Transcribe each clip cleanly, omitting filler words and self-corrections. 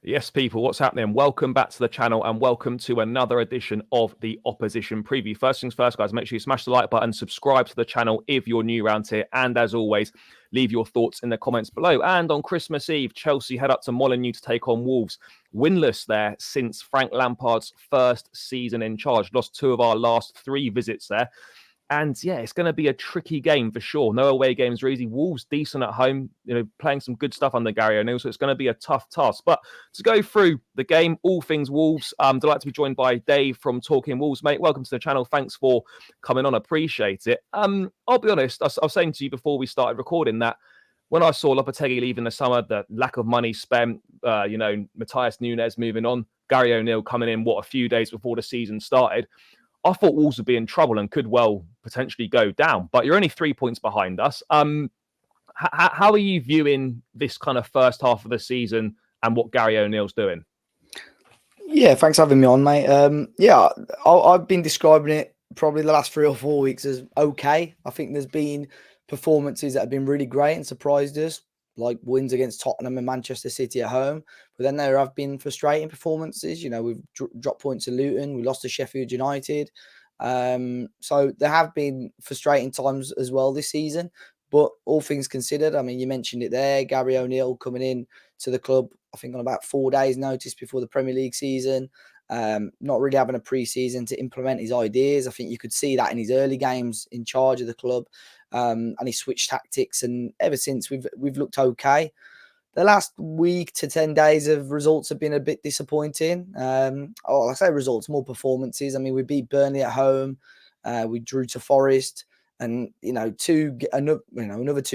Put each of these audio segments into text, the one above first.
Yes, people, what's happening? Welcome back to the channel and welcome to another edition of the Opposition Preview. First things first, guys, make sure you smash the like button, subscribe to the channel if you're new around here, and as always, leave your thoughts in the comments below. And on Christmas Eve, Chelsea head up to Molineux to take on Wolves. Winless there since Frank Lampard's first season in charge. Lost 2 of our last 3 visits there. And yeah, it's going to be a tricky game for sure. No away games are easy. Wolves decent at home, playing some good stuff under Gary O'Neill. So it's going to be a tough task. But to go through the game, all things Wolves, I'm delighted to be joined by Dave from Talking Wolves, mate. Welcome to the channel. Thanks for coming on. Appreciate it. I'll be honest. I was saying to you before we started recording that when I saw Lopetegui leaving the summer, the lack of money spent, Matthias Nunes moving on, Gary O'Neill coming in, a few days before the season started, I thought Wolves would be in trouble and could well potentially go down. But you're only 3 points behind us. How are you viewing this kind of first half of the season and what Gary O'Neill's doing? Yeah, thanks for having me on, mate. I've been describing it probably the last 3 or 4 weeks as okay. I think there's been performances that have been really great and surprised us, like wins against Tottenham and Manchester City at home. But then there have been frustrating performances. We've dropped points to Luton. We lost to Sheffield United. So there have been frustrating times as well this season. But all things considered, I mean, you mentioned it there, Gary O'Neill coming in to the club, I think on about 4 days' notice before the Premier League season. Not really having a pre-season to implement his ideas. I think you could see that in his early games in charge of the club, and he switched tactics. And ever since, we've looked okay. The last week to 10 days of results have been a bit disappointing. I say results, more performances. I mean, we beat Burnley at home. We drew to Forest. And another 2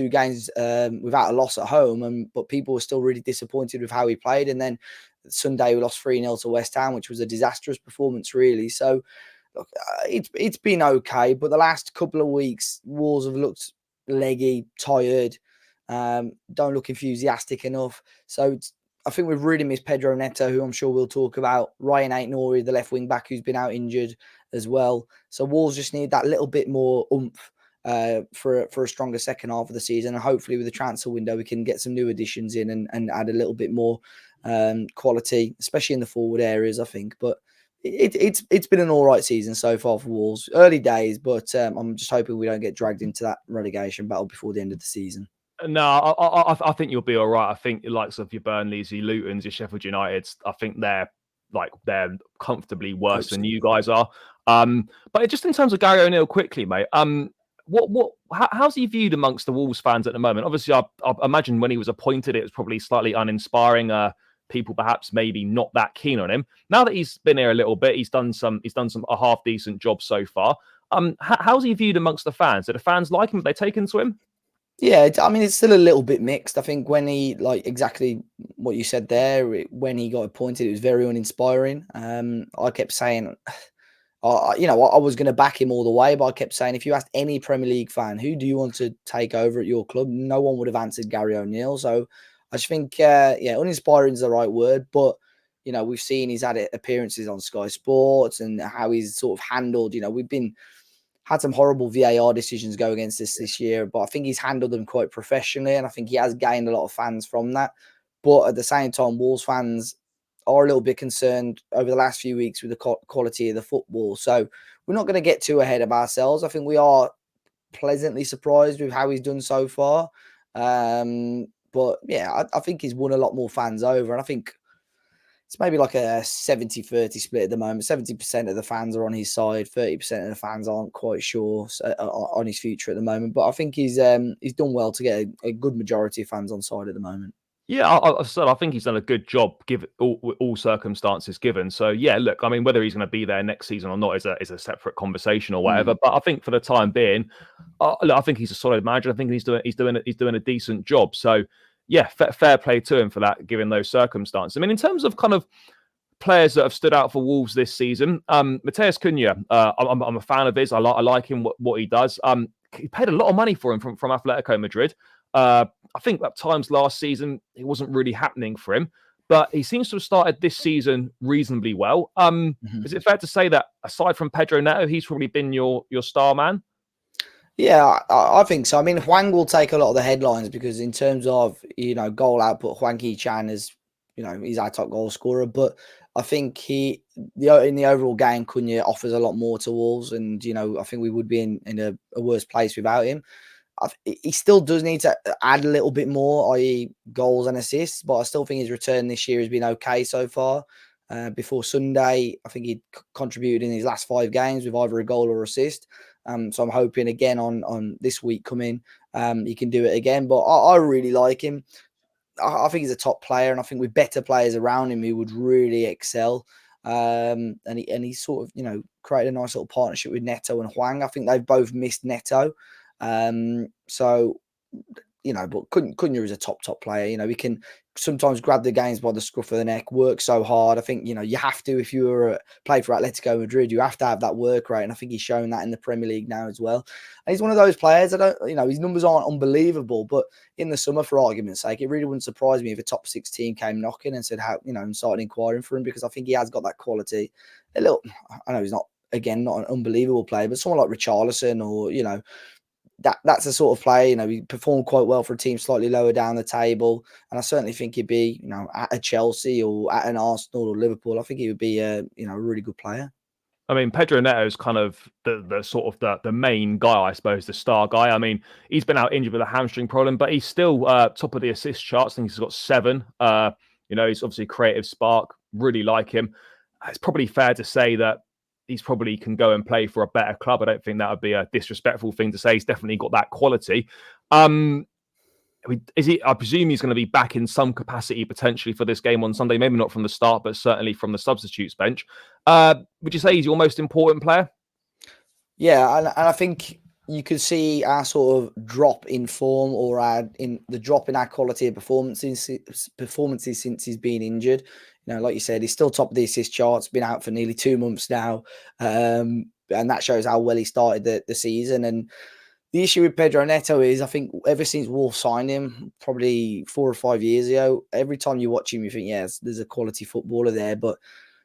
games without a loss at home, but people were still really disappointed with how he played. And then Sunday we lost 3-0 to West Ham, which was a disastrous performance, really. So look, it's been okay, but the last couple of weeks, Wolves have looked leggy, tired, don't look enthusiastic enough. So I think we've really missed Pedro Neto, who I'm sure we'll talk about. Ryan Ait-Nouri, the left wing back, who's been out injured as well. So Wolves just need that little bit more oomph for a stronger second half of the season. And hopefully with the transfer window, we can get some new additions in and add a little bit more quality, especially in the forward areas, I think. But it's been an all right season so far for Wolves. Early days, but I'm just hoping we don't get dragged into that relegation battle before the end of the season. No, I think you'll be all right. I think the likes of your Burnleys, your Lutons, your Sheffield Uniteds, I think they're comfortably worse than you guys are. But just in terms of Gary O'Neill, quickly, mate. How's he viewed amongst the Wolves fans at the moment? Obviously, I imagine when he was appointed, it was probably slightly uninspiring. People perhaps maybe not that keen on him. Now that he's been here a little bit, he's done a half decent job so far. How's he viewed amongst the fans? Do the fans like him? Have they taken to him? Yeah, I mean, it's still a little bit mixed. I think when he, exactly what you said there, when he got appointed, it was very uninspiring. I kept saying, I was going to back him all the way, but I kept saying, if you asked any Premier League fan, who do you want to take over at your club? No one would have answered Gary O'Neill. So I just think, uninspiring is the right word. But, we've seen he's had appearances on Sky Sports and how he's sort of handled, had some horrible VAR decisions go against us this year, but I think he's handled them quite professionally, and I think he has gained a lot of fans from that. But at the same time, Wolves fans are a little bit concerned over the last few weeks with the quality of the football. So we're not going to get too ahead of ourselves. I think we are pleasantly surprised with how he's done so far. But yeah, I think he's won a lot more fans over, and I think it's maybe like a 70-30 split at the moment. 70% of the fans are on his side. 30% of the fans aren't quite sure on his future at the moment. But I think he's done well to get a good majority of fans on side at the moment. Yeah, I think he's done a good job, given all circumstances given. So yeah, look, I mean, whether he's going to be there next season or not is a separate conversation or whatever. But I think for the time being, I think he's a solid manager. I think he's doing a decent job. So yeah, fair play to him for that, given those circumstances. I mean, in terms of kind of players that have stood out for Wolves this season, Matheus Cunha, I'm a fan of his. I like him, what he does. He paid a lot of money for him from Atletico Madrid. I think at times last season it wasn't really happening for him, but he seems to have started this season reasonably well. Is it fair to say that aside from Pedro Neto, he's probably been your star man? Yeah, I think so. I mean, Hwang will take a lot of the headlines because in terms of, goal output, Hwang Hee-chan has he's our top goal scorer. But I think in the overall game, Cunha offers a lot more to Wolves, and I think we would be in a worse place without him. He still does need to add a little bit more, i.e. goals and assists, but I still think his return this year has been okay so far. Before Sunday, I think he contributed in his last 5 games with either a goal or assist. So I'm hoping again on this week coming, he can do it again. But I really like him. I think he's a top player, and I think with better players around him, he would really excel. And he sort of created a nice little partnership with Neto and Hwang. I think they've both missed Neto. So but Cunha is a top player. He can sometimes grab the games by the scruff of the neck, work so hard. I think, you have to, if you were play for Atletico Madrid, you have to have that work rate. And I think he's shown that in the Premier League now as well. And he's one of those players that his numbers aren't unbelievable, but in the summer, for argument's sake, it really wouldn't surprise me if a top 6 team came knocking and said, and started inquiring for him, because I think he has got that quality. I know he's not an unbelievable player, but someone like Richarlison or, that's the sort of player, he performed quite well for a team slightly lower down the table. And I certainly think he'd be, at a Chelsea or at an Arsenal or Liverpool. I think he would be a really good player. I mean, Pedro Neto's kind of the sort of the main guy, I suppose, the star guy. I mean, he's been out injured with a hamstring problem, but he's still top of the assist charts. I think he's got 7. He's obviously a creative spark. Really like him. It's probably fair to say that he's probably can go and play for a better club. I don't think that would be a disrespectful thing to say. He's definitely got that quality. I presume he's going to be back in some capacity potentially for this game on Sunday. Maybe not from the start, but certainly from the substitutes bench. Would you say he's your most important player? Yeah, and I think you could see our sort of drop in form, or the drop in our quality of performances since he's been injured. Like you said, he's still top of the assist charts, been out for nearly 2 months now. And that shows how well he started the season. And the issue with Pedro Neto is, I think ever since Wolves signed him, probably 4 or 5 years ago, every time you watch him, you think, yes, there's a quality footballer there. But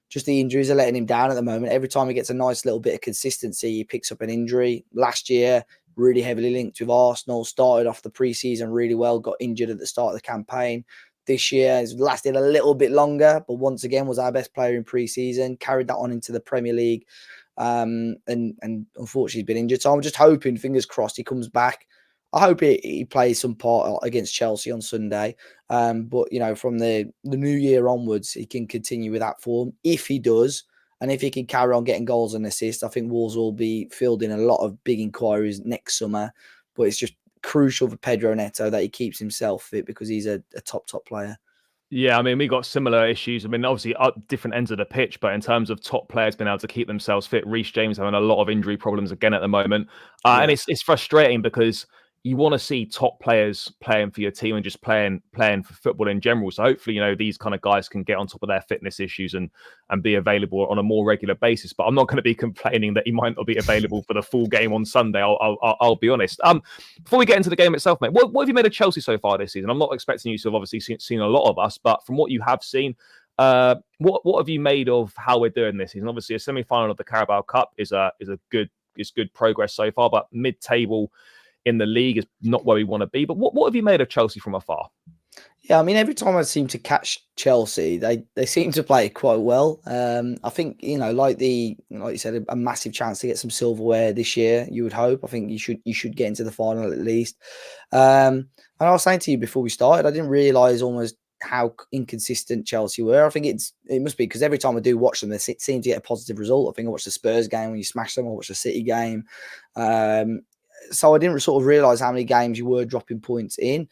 just the injuries are letting him down at the moment. Every time he gets a nice little bit of consistency, he picks up an injury. Last year, really heavily linked with Arsenal, started off the preseason really well, got injured at the start of the campaign. This year has lasted a little bit longer, but once again was our best player in preseason, carried that on into the Premier League. And unfortunately he's been injured. So I'm just hoping, fingers crossed, he comes back. I hope he plays some part against Chelsea on Sunday. But from the new year onwards, he can continue with that form. If he does, and if he can carry on getting goals and assists, I think Wolves will be fielding a lot of big inquiries next summer. But it's just crucial for Pedro Neto that he keeps himself fit, because he's a top player. Yeah, I mean, we got similar issues. I mean, obviously, different ends of the pitch, but in terms of top players being able to keep themselves fit, Reece James having a lot of injury problems again at the moment. And it's frustrating, because you want to see top players playing for your team and just playing for football in general. So hopefully, these kind of guys can get on top of their fitness issues and be available on a more regular basis. But I'm not going to be complaining that he might not be available for the full game on Sunday. I'll be honest. Before we get into the game itself, mate, what have you made of Chelsea so far this season? I'm not expecting you to have obviously seen a lot of us, but from what you have seen, what have you made of how we're doing this season? Obviously, a semi-final of the Carabao Cup is good progress so far, but mid-table in the league is not where we want to be. But what have you made of Chelsea from afar? Yeah, I mean, every time I seem to catch Chelsea, they seem to play quite well. I think, like you said, a massive chance to get some silverware this year. You would hope. I think you should get into the final at least. And I was saying to you before we started, I didn't realise almost how inconsistent Chelsea were. I think it must be because every time I do watch them, they seem to get a positive result. I think I watched the Spurs game when you smashed them. I watched the City game. So I didn't sort of realise how many games you were dropping points in.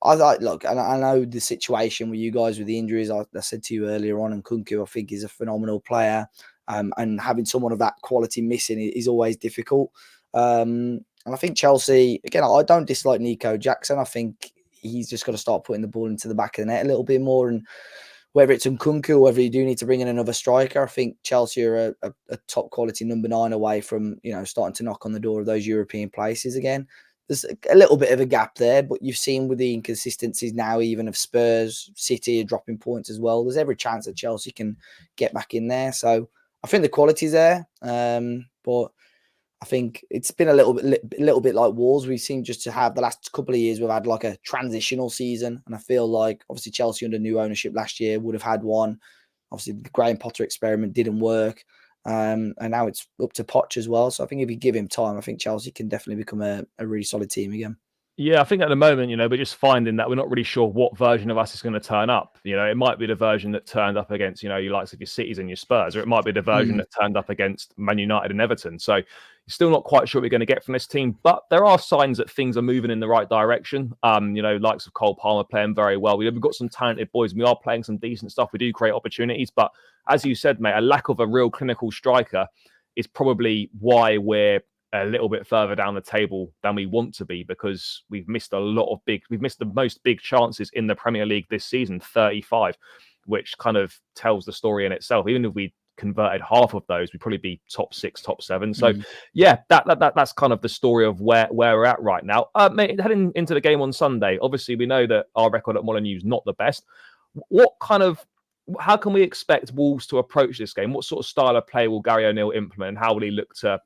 Look, and I know the situation with you guys with the injuries. I said to you earlier on, and Kunku, I think, is a phenomenal player. And having someone of that quality missing is always difficult. And I think Chelsea, again, I don't dislike Nico Jackson. I think he's just got to start putting the ball into the back of the net a little bit more. And whether it's Nkunku or whether you do need to bring in another striker, I think Chelsea are a top quality number 9 away from, starting to knock on the door of those European places again. There's a little bit of a gap there, but you've seen with the inconsistencies now, even of Spurs, City are dropping points as well. There's every chance that Chelsea can get back in there. So I think the quality's there. But I think it's been a little bit like Wolves. We seem just to have the last couple of years we've had like a transitional season, and I feel like obviously Chelsea under new ownership last year would have had one. Obviously, the Graham Potter experiment didn't work, and now it's up to Poch as well. So I think if you give him time, I think Chelsea can definitely become a really solid team again. Yeah, I think at the moment, we're just finding that we're not really sure what version of us is going to turn up. It might be the version that turned up against, your likes of your Cities and your Spurs, or it might be the version that turned up against Man United and Everton. So you're still not quite sure what we're going to get from this team, but there are signs that things are moving in the right direction. Likes of Cole Palmer playing very well. We've got some talented boys. We are playing some decent stuff. We do create opportunities, but as you said, mate, a lack of a real clinical striker is probably why we're a little bit further down the table than we want to be, because we've missed the most big chances in the Premier League this season, 35, which kind of tells the story in itself. Even if we converted half of those, we'd probably be top 6, top 7. So yeah, that's kind of the story of where we're at right now. Mate, heading into the game on Sunday, obviously we know that our record at Molineux is not the best. How can we expect Wolves to approach this game? What sort of style of play will Gary O'Neill implement, and how will he look to,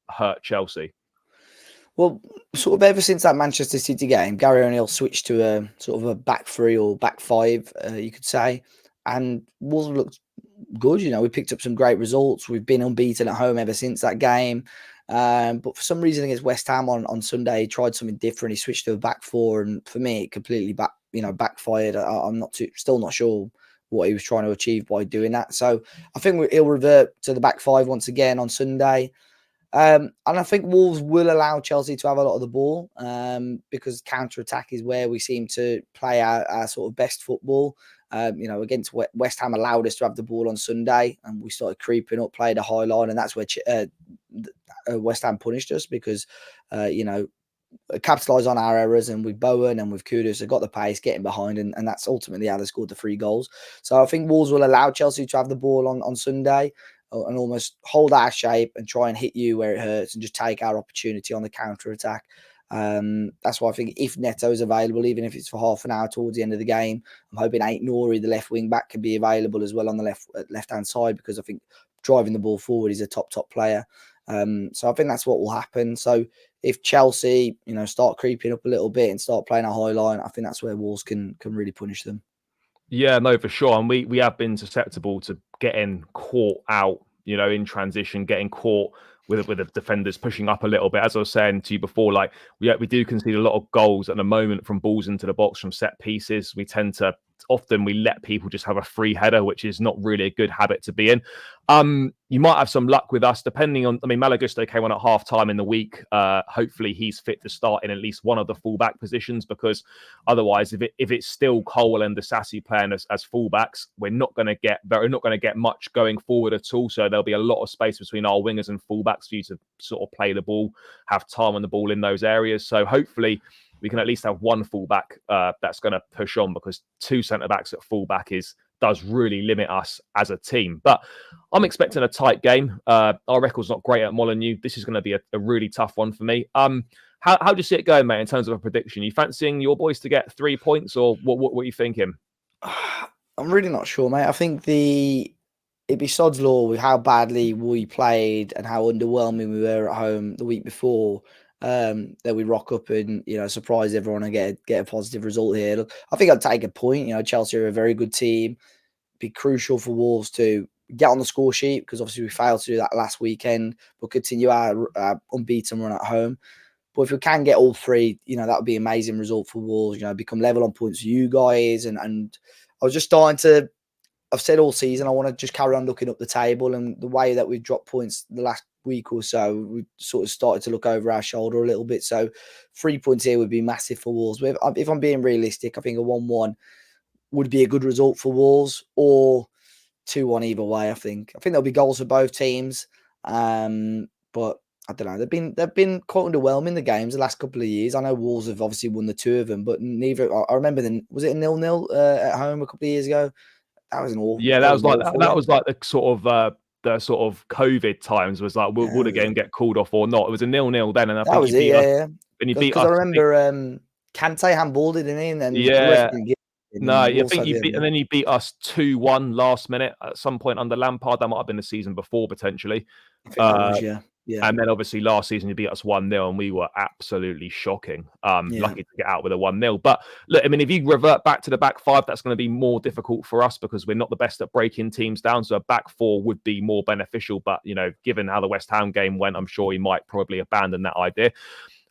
hurt Chelsea? Well, sort of ever since that Manchester City game, Gary O'Neill switched to a sort of a back three or back five, you could say, and Wolves looked good. We picked up some great results. We've been unbeaten at home ever since that game. But for some reason against West Ham on Sunday, he tried something different. He switched to a back four, and for me, it completely backfired. I'm still not sure what he was trying to achieve by doing that. So I think he'll revert to the back five once again on Sunday. And I think Wolves will allow Chelsea to have a lot of the ball because counter-attack is where we seem to play our sort of best football. Against West Ham allowed us to have the ball on Sunday, and we started creeping up, played a high line, and that's where West Ham punished us because, capitalised on our errors, and with Bowen and with Kudus, they got the pace, getting behind, and that's ultimately how they scored the 3 goals. So I think Wolves will allow Chelsea to have the ball on Sunday and almost hold our shape and try and hit you where it hurts and just take our opportunity on the counter-attack. That's why I think if Neto'S available, even if it's for half an hour towards the end of the game, I'm hoping Ait-Nouri, the left wing back, can be available as well on the left-hand side, because I think driving the ball forward is a top player. So I think that's what will happen. So if Chelsea, start creeping up a little bit and start playing a high line, I think that's where Wolves can really punish them. Yeah, no, for sure. And we have been susceptible to getting caught out, in transition, getting caught with the defenders pushing up a little bit. As I was saying to you before, like we do concede a lot of goals at the moment from balls into the box, from set pieces. Often we let people just have a free header, which is not really a good habit to be in. You might have some luck with us, depending on. Malagusto came on at half time in the week. Hopefully, he's fit to start in at least one of the fullback positions, because otherwise, if it's still Cole and Disasi playing as fullbacks, we're not going to get much going forward at all. So there'll be a lot of space between our wingers and fullbacks for you to sort of play the ball, have time on the ball in those areas. So hopefully, we can at least have one fullback that's going to push on, because 2 centre-backs at fullback does really limit us as a team. But I'm expecting a tight game. Our record's not great at Molineux. This is going to be a really tough one for me. How do you see it going, mate, in terms of a prediction? You fancying your boys to get 3 points, or what are you thinking? I'm really not sure, mate. I think it'd be sod's law with how badly we played and how underwhelming we were at home the week before. That we rock up and surprise everyone and get a positive result here. I think I'd take a point. Chelsea are a very good team. Be crucial for Wolves to get on the score sheet, because obviously we failed to do that last weekend, but continue our unbeaten run at home. But if we can get all 3, that would be an amazing result for Wolves. Become level on points with you guys, and I was just starting to. I've said all season I want to just carry on looking up the table, and the way that we've dropped points the last week or so, we sort of started to look over our shoulder a little bit. So 3 points here would be massive for Wolves. But if I'm being realistic, I think a 1-1 would be a good result for Wolves, or 2-1 either way. I think there'll be goals for both teams. But I don't know. They've been quite underwhelming the games the last couple of years. I know Wolves have obviously won the 2 of them, but neither. I remember was it a 0-0 at home a couple of years ago? That was an awful. Yeah, that was like the sort of COVID times, was like, would a game get called off or not? It was a 0-0 then, and I think you beat us. Yeah. And you beat us. Because I remember Kante handballed it, didn't he? And then yeah. No, I think and then you beat us 2-1 last minute at some point under Lampard. That might have been the season before, potentially. I think that was, yeah. Yeah. And then obviously last season you beat us 1-0 and we were absolutely shocking. Lucky to get out with a 1-0. But look, I mean, if you revert back to the back five, that's going to be more difficult for us because we're not the best at breaking teams down. So a back four would be more beneficial. But, you know, given how the West Ham game went, I'm sure he might probably abandon that idea.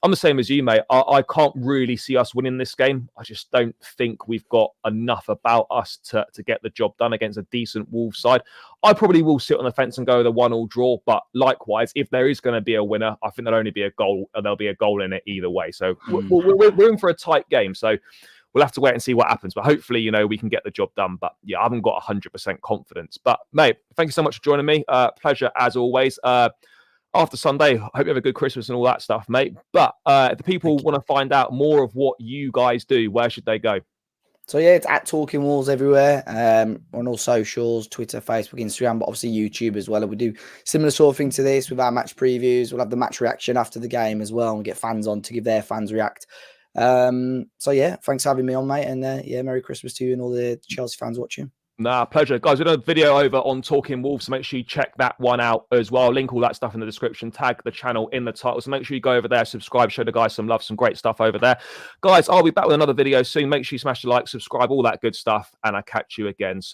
I'm the same as you, mate. I can't really see us winning this game. I just don't think we've got enough about us to get the job done against a decent Wolves side. I probably will sit on the fence and go with a 1-1 draw. But likewise, if there is going to be a winner, I think there'll only be a goal. There'll be a goal in it either way. So we're in for a tight game. So we'll have to wait and see what happens. But hopefully, you know, we can get the job done. But yeah, I haven't got 100% confidence. But mate, thank you so much for joining me. Pleasure as always. After Sunday, I hope you have a good Christmas and all that stuff, mate. But if the people want to find out more of what you guys do, where should they go? So yeah, it's at Talking Walls everywhere, on all socials, Twitter, Facebook, Instagram, but obviously YouTube as well. And we do similar sort of thing to this with our match previews. We'll have the match reaction after the game as well, and we get fans on to give their fans react. So yeah, thanks for having me on, mate. And yeah, Merry Christmas to you and all the Chelsea fans watching. Nah, pleasure. Guys, we've done a video over on Talking Wolves, so make sure you check that one out as well. I'll link all that stuff in the description, tag the channel in the title. So make sure you go over there, subscribe, show the guys some love, some great stuff over there. Guys, I'll be back with another video soon. Make sure you smash the like, subscribe, all that good stuff, and I'll catch you again soon.